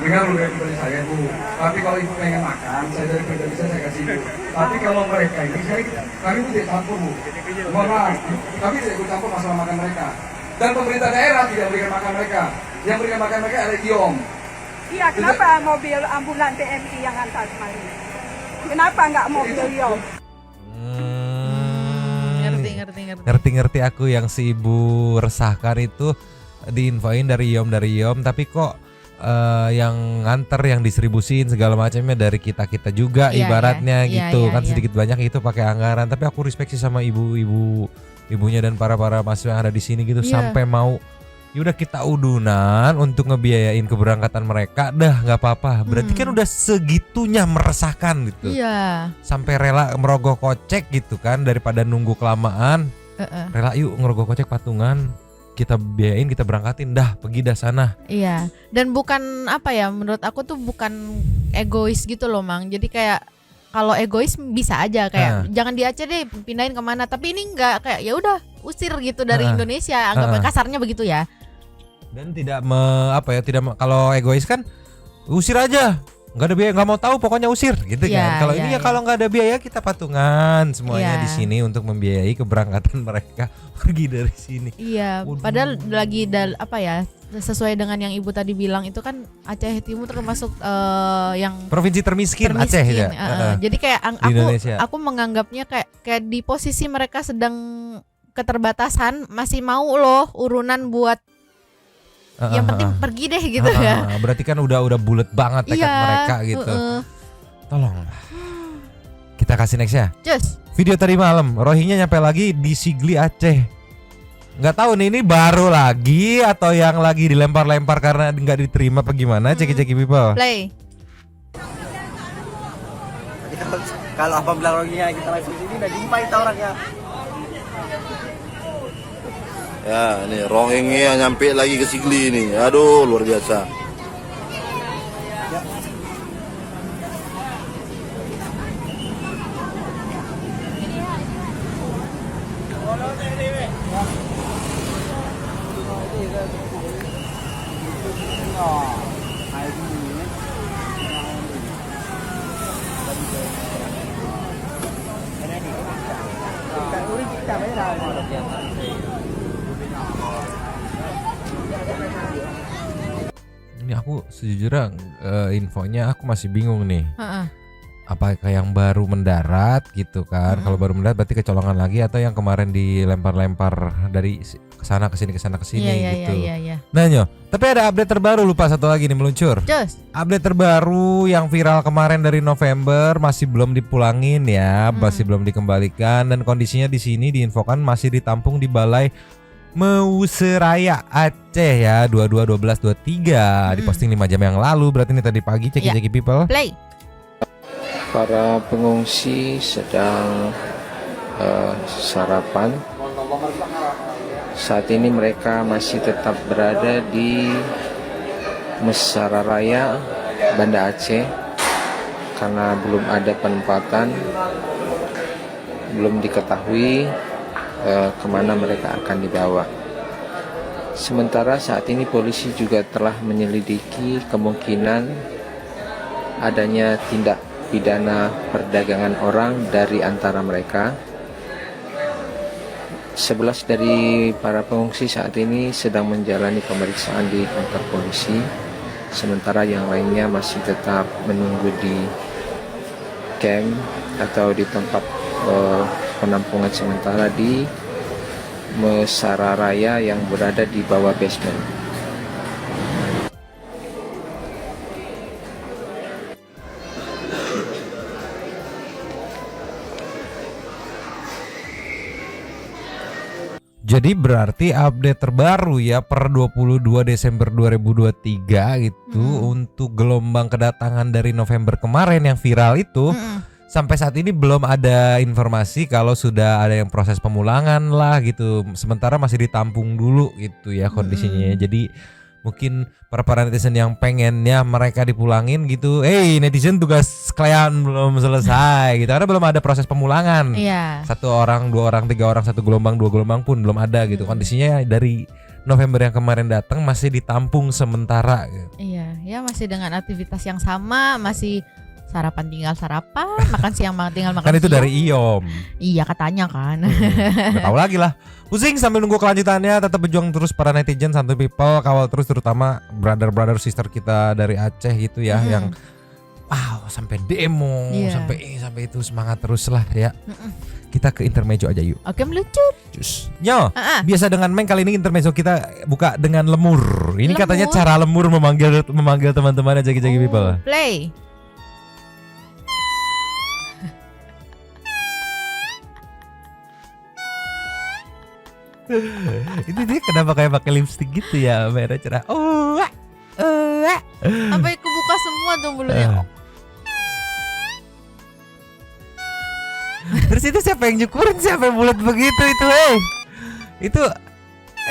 Dengar lu dari pribadi saya Bu. Tapi kalau Ibu pengen makan, saya dari pribadi saya kasih Ibu. Tapi kalau mereka ini kami itu tidak campur Bu. Mohon maaf, kami tidak ikut campur masalah makan mereka. Dan pemerintah daerah tidak berikan makan mereka. Yang berikan makan mereka ada IOM. Iya, kenapa mobil ambulan TNI yang antar kemarin? Kenapa nggak mau beliau? Ngerti. Aku yang si ibu resahkan itu diinfoin dari Yom, tapi kok yang nganter, yang distribusin segala macamnya dari kita juga, ibaratnya gitu kan. Sedikit banyak itu pakai anggaran. Tapi aku respect sih sama ibunya dan para mahasiswa yang ada di sini gitu, sampai mau yaudah kita udunan untuk ngebiayain keberangkatan mereka, dah nggak apa-apa. Berarti kan udah segitunya meresahkan gitu. Sampai rela merogoh kocek gitu kan, daripada nunggu kelamaan. Rela yuk ngerogoh kocek patungan, kita biayain, kita berangkatin, dah pergi dah sana. Iya. Dan bukan apa ya, menurut aku tuh bukan egois gitu loh, Mang. Jadi kayak kalau egois bisa aja kayak jangan di Aceh deh, pindahin kemana. Tapi ini enggak, kayak ya udah usir gitu dari Indonesia, anggap kasarnya begitu ya. Dan tidak kalau egois kan usir aja, nggak ada biaya, nggak mau tahu pokoknya usir gitu kan. Kalau ini kalau nggak ada biaya, kita patungan semuanya di sini untuk membiayai keberangkatan mereka pergi dari sini. Iya. Padahal lagi sesuai dengan yang ibu tadi bilang itu kan Aceh Timur termasuk yang provinsi termiskin Aceh ya. Jadi kayak aku menganggapnya kayak di posisi mereka sedang keterbatasan, masih mau loh urunan buat yang penting pergi deh gitu ya. Berarti kan udah bulet banget tekad mereka gitu. Tolong kita kasih next ya. Just. Video tadi malam Rohingya nyampe lagi di Sigli Aceh. Nggak tahu nih ini baru lagi atau yang lagi dilempar-lempar karena nggak diterima apa gimana. Ceki people. Play. Kalau apabila Rohingya kita langsung sini udah jumpa kita orangnya. Ya, ini Rohingya nyampe lagi ke Sigli nih. Aduh, luar biasa. Ini aku sejujurnya infonya aku masih bingung nih. Apakah yang baru mendarat gitu kan? Kalau baru mendarat berarti kecolongan lagi, atau yang kemarin dilempar-lempar dari kesana kesini gitu. Iya. Nah Nyo, tapi ada update terbaru, lupa satu lagi nih meluncur. Just. Update terbaru yang viral kemarin dari November masih belum dipulangin ya, masih belum dikembalikan, dan kondisinya di sini diinfokan masih ditampung di Balai Meuseraya Aceh ya, 22/12/23. Diposting 5 jam yang lalu, berarti ini tadi pagi. Ceki people. Play. Para pengungsi sedang sarapan. Saat ini mereka masih tetap berada di Mesararaya, Banda Aceh, karena belum ada penempatan, belum diketahui kemana mereka akan dibawa. Sementara saat ini polisi juga telah menyelidiki kemungkinan adanya tindak pidana perdagangan orang dari antara mereka. 11 dari para pengungsi saat ini sedang menjalani pemeriksaan di kantor polisi, sementara yang lainnya masih tetap menunggu di camp atau di tempat penampungan sementara di Mesararaya yang berada di bawah basement. Jadi berarti update terbaru ya per 22 Desember 2023 gitu untuk gelombang kedatangan dari November kemarin yang viral itu. Sampai saat ini belum ada informasi kalau sudah ada yang proses pemulangan lah gitu. Sementara masih ditampung dulu gitu ya kondisinya. Jadi mungkin para netizen yang pengennya mereka dipulangin gitu, netizen tugas kalian belum selesai gitu, karena belum ada proses pemulangan. Satu orang, 2 orang, 3 orang, 1 gelombang, 2 gelombang pun belum ada gitu. Kondisinya dari November yang kemarin datang masih ditampung sementara gitu. Iya, ya masih dengan aktivitas yang sama, masih sarapan tinggal sarapan, makan siang tinggal makan kan itu siang. dari IOM. Iya katanya kan. Nggak tahu lagi lah. Pusing sambil nunggu kelanjutannya. Tetap berjuang terus para netizen, santuy people, kawal terus terutama brother sister kita dari Aceh gitu ya, yang sampai demo, Iya. sampai itu semangat terus lah ya. Kita ke intermezzo aja yuk. Oke, meluncur. Cus. Nyo, biasa dengan Meng, kali ini intermezzo kita buka dengan lemur. Ini katanya Lemur? cara lemur memanggil teman-teman Jagi-Jagi People. Play. Itu dia kenapa kayak pakai lipstick gitu ya, merah cerah. Sampai kebuka semua tuh mulutnya. Terus itu siapa yang nyukurin, siapa yang bulat begitu itu, Itu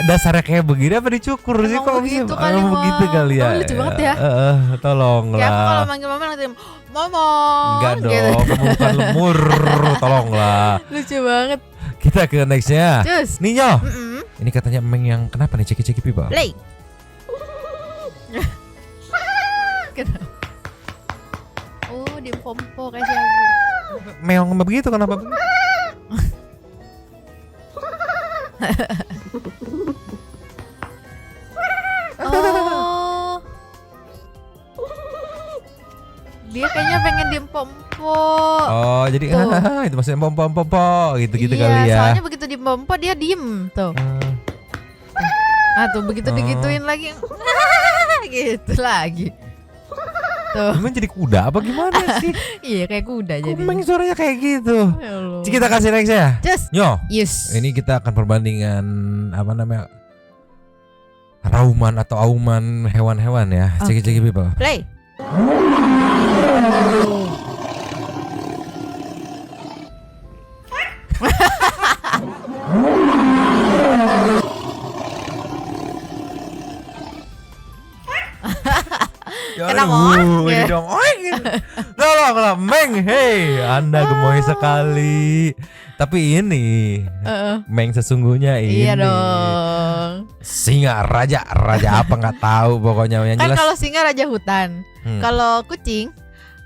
dasarnya kayak begini apa dicukur sih, kok begitu bisa kali, begitu Bang. kali ya. Oh, lucu banget ya. Tolonglah. Kayak aku kalau manggil mama nanti mama. Enggak gitu. dong, kamu bukan lemur, tolonglah. Lucu banget. Kita ke nextnya. Cus. Ninyo. Ini katanya Meng yang kenapa nih, ceki-ceki People? Play. Kenapa? Oh, di pompo kayak siapa? Meong begitu, kenapa begitu? Oh. Dia kayaknya pengen diempok-empok. Oh, jadi Tuh. itu maksudnya pompo gitu-gitu Iya, kali ya. soalnya begitu diempok dia diem tuh. Nah tuh begitu digituin lagi, gitu lagi. Tuh. Emang jadi kuda apa gimana sih? Iya kayak kuda jadi. Meng suaranya kayak gitu. Ya Allah. Kita kasih next ya. Just. Nyo. Yes. Ini kita akan perbandingan apa namanya? Rauman atau auman hewan-hewan ya. Ceki-ceki People. Play. Kenapa? Ini dong. Tolonglah Meng, Anda gemoy sekali. Tapi ini Meng sesungguhnya ini. Iya dong. Singa, raja apa nggak tahu pokoknya yang Kan jelas. kalau singa raja hutan, kalau kucing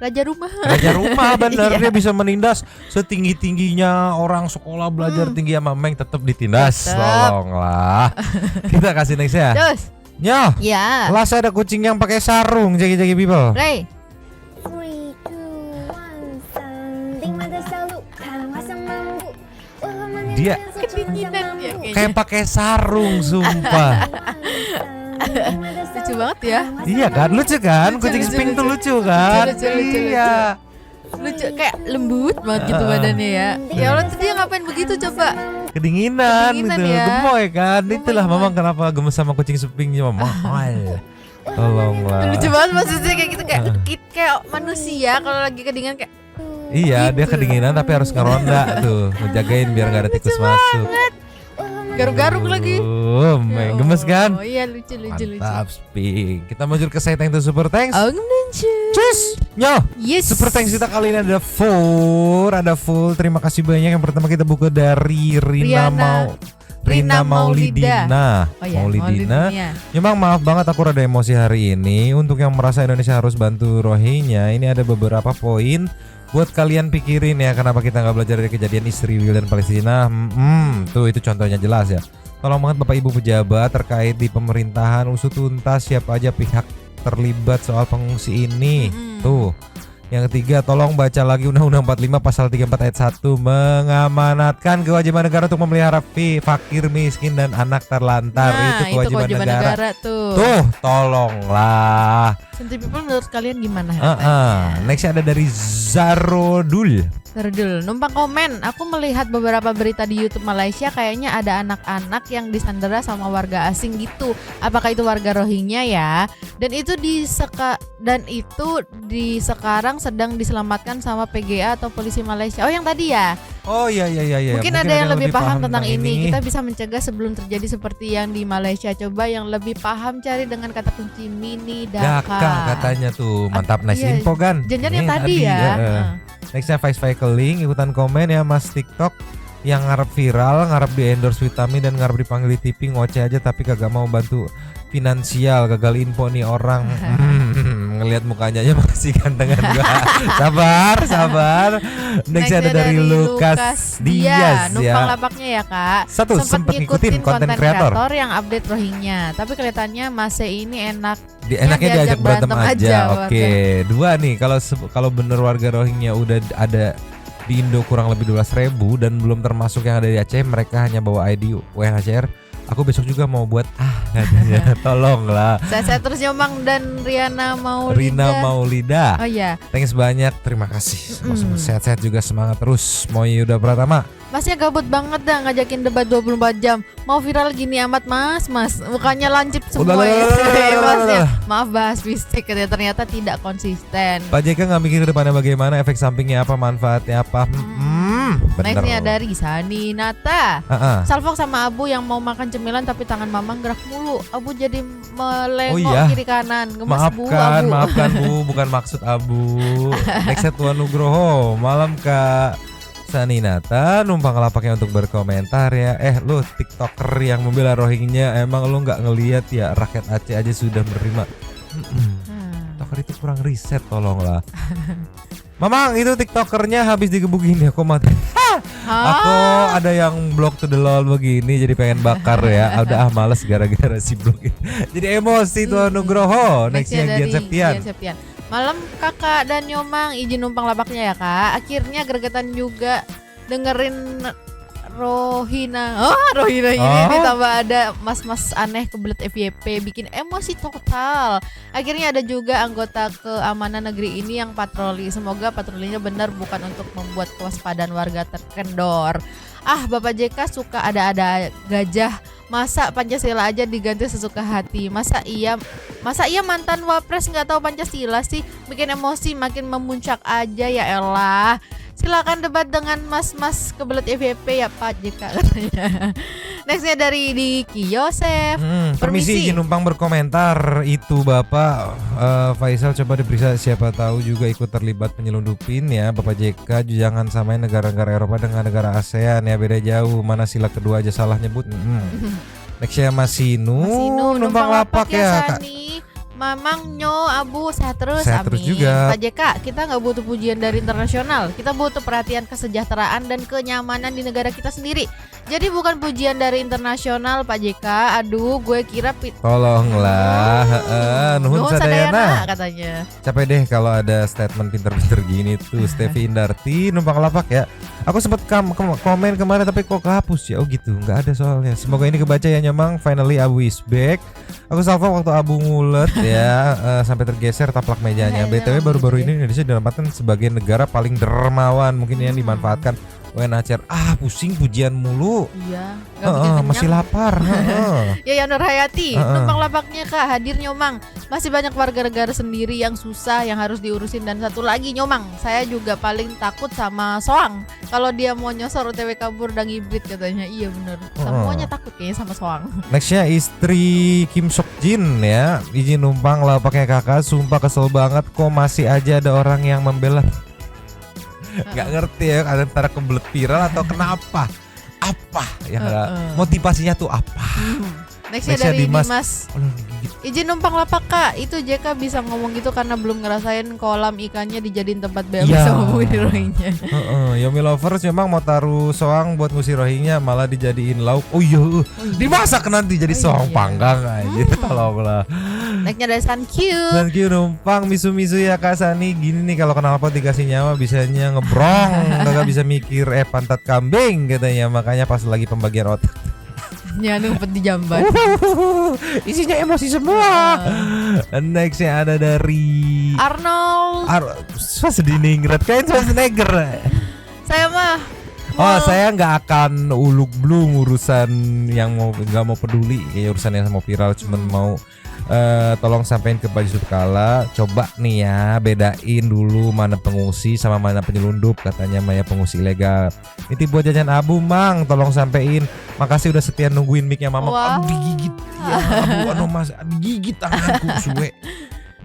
raja rumah. Raja rumah bener. Iya. Dia bisa menindas setinggi-tingginya orang sekolah belajar tinggi sama Meng tetap ditindas. Tetep. Tolonglah. Kita kasih next ya. Terus. Nyo. Ya. Lah ada kucing yang pakai sarung, Jagi-Jagi People. Play. Dia Kedinginan ya kayaknya. kayak pakai sarung, sumpah. Lucu banget ya. Iya kan, lucu kan? Kucing Sphinx tuh lucu kan? Lucu. Iya. Lucu kayak lembut banget gitu badannya ya. Ya Allah tuh dia ngapain begitu coba? Kedinginan gitu, ya. gemoy kan? Itulah memang kenapa gemes sama kucing Sphinx cuma mahal. Tolonglah. Lucu banget maksudnya kayak gitu kayak manusia kalau lagi kedinginan kayak Iya, dia kedinginan tapi harus ngeronda tuh, ngejagain biar nggak ada tikus masuk. garuk-garuk lagi. Meng, gemes kan? Oh iya lucu. Mantap, Sphinx. Kita menuju ke Say Thanks to Super Thanks. Cus. Nyo. Yes. Super Thanks kita kali ini ada full. Terima kasih banyak. Yang pertama kita buka dari Rina Maulidina. Oh iya, Maulidina. Maulidina. Memang maaf banget aku rada emosi hari ini. Untuk yang merasa Indonesia harus bantu Rohingya, ini ada beberapa poin buat kalian pikirin ya. Kenapa kita nggak belajar dari kejadian Israel dan Palestina? Tuh itu contohnya jelas ya. Tolong banget Bapak Ibu pejabat terkait di pemerintahan usut tuntas siapa aja pihak terlibat soal pengungsi ini. Tuh. Yang ketiga, tolong baca lagi Undang-Undang 45 pasal 34 ayat 1 mengamanatkan kewajiban negara untuk memelihara fakir, miskin dan anak terlantar. Nah, itu kewajiban negara. tuh. Tolonglah. Country people menurut kalian gimana? Next ada dari Zarodul. Numpang komen, aku melihat beberapa berita di YouTube Malaysia kayaknya ada anak-anak yang disandera sama warga asing gitu. Apakah itu warga Rohingya ya? Dan itu sekarang sedang diselamatkan sama PGA atau polisi Malaysia. Oh, yang tadi ya? Oh iya. Mungkin ada yang lebih paham tentang ini. Kita bisa mencegah sebelum terjadi seperti yang di Malaysia. Coba yang lebih paham cari dengan kata kunci mini Daka. Katanya tuh. Mantap, nice Iya. info kan? Jangan yang Ini tadi ya. Nextnya Vice Cycling, ikutan komen ya Mas TikTok yang ngarep viral, ngarep di endorse vitamin dan ngarep dipanggil di TV, ngoceh aja tapi kagak mau bantu finansial, gagal info nih orang. Ngelihat mukanya aja masih gantengan gua. Sabar. Next ada dari Lukas Diaz numpang ya. lapaknya ya Kak. Sempet ngikutin konten kreator kreator yang update Rohingya, tapi kelihatannya Mase ini enak Enaknya diajak berantem aja. Oke. warga. Dua nih, kalau bener warga Rohingya udah ada di Indo kurang lebih 12.000 dan belum termasuk yang ada di Aceh, mereka hanya bawa ID UNHCR. Aku besok juga mau buat katanya. Tolonglah. Saya terus Nyomang dan Rina Maulida. Oh iya. Thanks banyak, terima kasih. Sama-sama sehat-sehat juga, semangat terus. Mau Yuda Pratama. Masnya gabut banget dah ngajakin debat 24 jam. Mau viral gini amat mas. Mukanya lancip semua ya. Masnya. Maaf bahas fisik katanya, ternyata tidak konsisten. Pak JK nggak mikir ke depannya bagaimana, efek sampingnya apa, manfaatnya apa. Bener. Nextnya dari Sani Nata. Salfok sama Abu yang mau makan cemilan tapi tangan mamang gerak mulu. Abu jadi melengok kiri kanan. Gemas Bu, Abu. Maafkan Bu, bukan maksud Abu. Nextnya Tuan Nugroho. Malam Kak Saninata, numpang lapaknya untuk berkomentar ya. Lu TikToker yang membela Rohingya, emang lu nggak ngelihat ya rakyat Aceh aja sudah menerima. TikToker itu kurang riset, tolonglah. Mamang, itu TikTokernya habis digebukin ya, kok mati. Aku ada yang blok to the lol begini, jadi pengen bakar ya. Udah males gara-gara si blok ini. Jadi emosi Tuan Nugroho. Nextnya Gian Septian. Malam kakak dan Nyomang, izin numpang lapaknya ya kak. Akhirnya gregetan juga dengerin Rohina ini ditambah ada mas-mas aneh kebelet FYP, bikin emosi total. Akhirnya ada juga anggota keamanan negeri ini yang patroli. Semoga patrolinya benar, bukan untuk membuat kewaspadaan warga terkendor. Bapak JK suka ada-ada gajah. Masa Pancasila aja diganti sesuka hati. Masa iya mantan wapres nggak tahu Pancasila sih? Bikin emosi makin memuncak aja ya elah. Silakan debat dengan mas-mas kebelet FYP ya Pak JK katanya. Nextnya dari Diki Yosef. Permisi, izin numpang berkomentar. Itu Bapak Faisal coba diperiksa, siapa tahu juga ikut terlibat penyelundupin ya. Bapak JK jangan samain negara-negara Eropa dengan negara ASEAN ya, beda jauh. Mana sila kedua aja salah nyebut. Nextnya Masinu numpang lapak ya Kak. Mamang Nyo Abu sehat terus, sehat amin. Terus juga. Pak JK, kita nggak butuh pujian dari internasional, kita butuh perhatian kesejahteraan dan kenyamanan di negara kita sendiri. Jadi bukan pujian dari internasional Pak JK. Aduh, gue kira tolonglah. Nuhun sadayana katanya. Capek deh kalau ada statement pinter-pinter gini tuh. Stevi Indarti numpang lapak ya. Aku sempat komen kemarin tapi kok kehapus ya. Oh gitu, nggak ada soalnya. Semoga ini kebaca ya Nyomang. Finally Abu is back. Aku salvo waktu Abu ngulet ya, sampai tergeser taplak mejanya. BTW baru-baru ini Indonesia dinamakan sebagai negara paling dermawan, mungkin yang dimanfaatkan UNHCR. Pusing pujian mulu. Iya. Masih lapar. Ya Nur Hayati, numpang lapaknya Kak, hadir Nyomang. Masih banyak warga negara sendiri yang susah, yang harus diurusin. Dan satu lagi Nyomang, saya juga paling takut sama Soang. Kalau dia mau nyosor OTW kabur dan hibrid katanya. Iya bener, semuanya takut kayaknya sama Soang. Nextnya istri Kim Sok Jin ya, izin numpang lapaknya kakak. Sumpah kesel banget kok masih aja ada orang yang membela. Gak ngerti ya, antara kebelet viral atau kenapa. Apa yang motivasinya tuh apa? Nextnya dari Dimas. Izin numpang lapak Kak, itu JK bisa ngomong gitu karena belum ngerasain kolam ikannya dijadiin tempat BAB sama Bu di Rohingya. Yomi Lovers memang mau taruh soang buat ngusir Rohingya, malah dijadiin lauk. Dimasak nanti jadi soang panggang aja. Tolonglah. Nextnya dari Thank you numpang misu-misu ya Kak Sani. Gini nih, kalau knalpot dikasih nyawa bisanya ngebrong. Kagak bisa mikir pantat kambing katanya. Makanya pas lagi pembagian otak ngumpet di jamban. Isinya emosi semua. Nextnya ada dari Arnold. Schwarzenegger kayak Schwarzenegger. Saya mah saya nggak akan uluk blum urusan yang nggak mau peduli kayak urusan yang mau viral, cuman mau tolong sampein ke Pak Yusuf Kala, coba nih ya bedain dulu mana pengungsi sama mana penyelundup, katanya Maya pengungsi ilegal. Ini buat jajan Abu Mang, tolong sampein. Makasih udah setia nungguin mic-nya Mama. Aduh digigit ya Abu, Mas digigit tanganku suwe.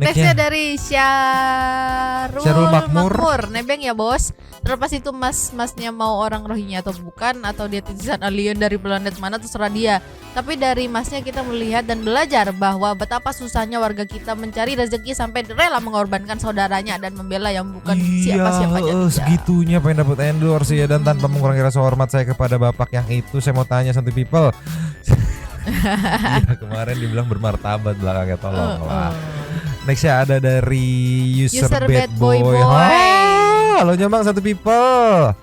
Nextnya dari Syarul Makmur. Nebeng ya bos. Terlepas itu masnya mau orang Rohingya atau bukan, atau dia titisan alien dari planet mana, terserah dia. Tapi dari masnya kita melihat dan belajar bahwa betapa susahnya warga kita mencari rezeki sampai rela mengorbankan saudaranya dan membela yang bukan siapa-siapa aja. Segitunya pengen dapat endorse ya. Dan tanpa mengurangi rasa hormat saya kepada bapak yang itu, saya mau tanya Santi People. Iya, kemarin dibilang bermartabat belakangnya, tolong lah. Next ya ada dari user bad boy. Halo Nyomang satu people.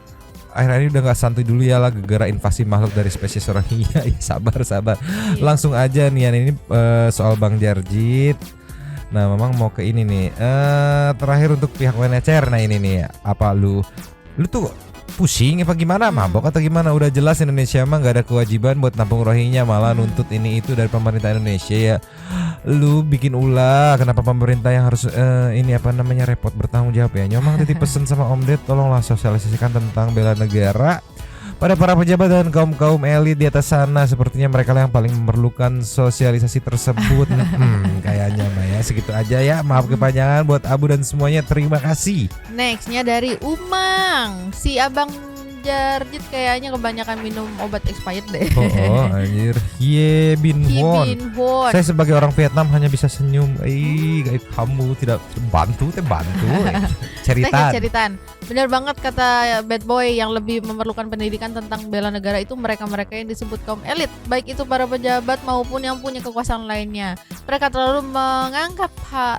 Akhir-akhir ini udah gak santuy dulu ya lah gara-gara invasi makhluk dari spesies Rohingya. Sabar. Langsung aja nih ini soal Bang Jarjit. Nah memang mau ke ini nih terakhir untuk pihak UNHCR. Nah ini nih apa lu tuh pusing apa gimana, mabok atau gimana? Udah jelas Indonesia mah gak ada kewajiban buat nampung Rohingya, malah nuntut ini itu dari pemerintah Indonesia ya. Lu bikin ulah, kenapa pemerintah yang harus repot bertanggung jawab ya? Nyomang titip pesen sama Om Ded, tolonglah sosialisasikan tentang bela negara pada para pejabat dan kaum elit di atas sana. Sepertinya mereka yang paling memerlukan sosialisasi tersebut. Kayaknya mah ya segitu aja ya. Maaf kepanjangan buat Abu dan semuanya. Terima kasih. Nextnya dari Umang. Si Abang Jarjit kayaknya kebanyakan minum obat expired deh. Oh anjir. Hie Bin Hwon. Saya sebagai orang Vietnam hanya bisa senyum. Gaib kamu tidak bantu. Ceritaan. Benar banget kata bad boy, yang lebih memerlukan pendidikan tentang bela negara itu mereka-mereka yang disebut kaum elit, baik itu para pejabat maupun yang punya kekuasaan lainnya. Mereka terlalu menganggap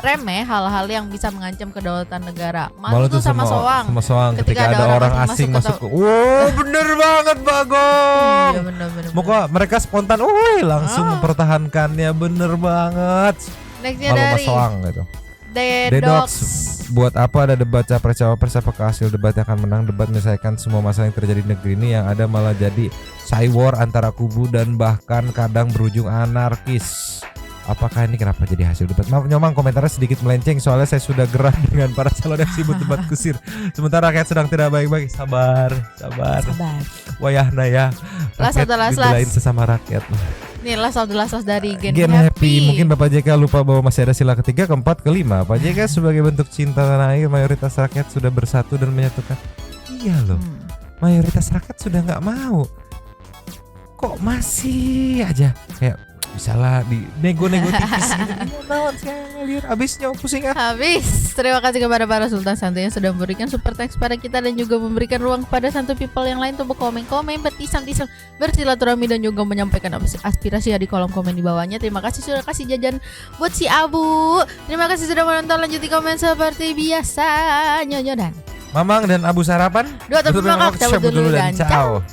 remeh hal-hal yang bisa mengancam kedaulatan negara. Malu tuh sama soang ketika ada orang asing masuk ke. Wow, bener banget Bagong. Iya bener. Moga mereka spontan, langsung mempertahankannya, bener banget. Nextnya Malu dari soang gitu. Dedox. Buat apa ada debat capres-cawapres? Apakah hasil debat akan menang? Debat menyelesaikan semua masalah yang terjadi di negeri ini, yang ada malah jadi cywar antara kubu dan bahkan kadang berujung anarkis. Apakah ini kenapa jadi hasil debat? Maaf Nyomang, komentarnya sedikit melenceng soalnya saya sudah gerah dengan para calon yang sibuk debat kusir. Sementara rakyat sedang tidak baik-baik. Sabar. Wayahna ya. Rakyat dibelain sesama rakyat. Nih las dari Gen Happy. Mungkin Bapak JK lupa bahwa masih ada sila ketiga, keempat, kelima. Pak JK sebagai bentuk cinta tanah air, mayoritas rakyat sudah bersatu dan menyatukan. Iya loh, mayoritas rakyat sudah nggak mau. Kok masih aja kayak misalnya di nego-nego tipis gitu. Naon saya ngelihat habisnya pusing ah. Habis. Terima kasih kepada para Sultan Santuy yang sudah memberikan super thanks pada kita dan juga memberikan ruang kepada Santuy people yang lain untuk berkomen-komen, bertisam-tisam, bersilaturahmi dan juga menyampaikan aspirasi di kolom komen di bawahnya. Terima kasih sudah kasih jajan buat si Abu. Terima kasih sudah menonton, lanjut di komen seperti biasa. Nyonyo dan Mamang dan Abu sarapan. Dua tapi cabut dulu dan ciao.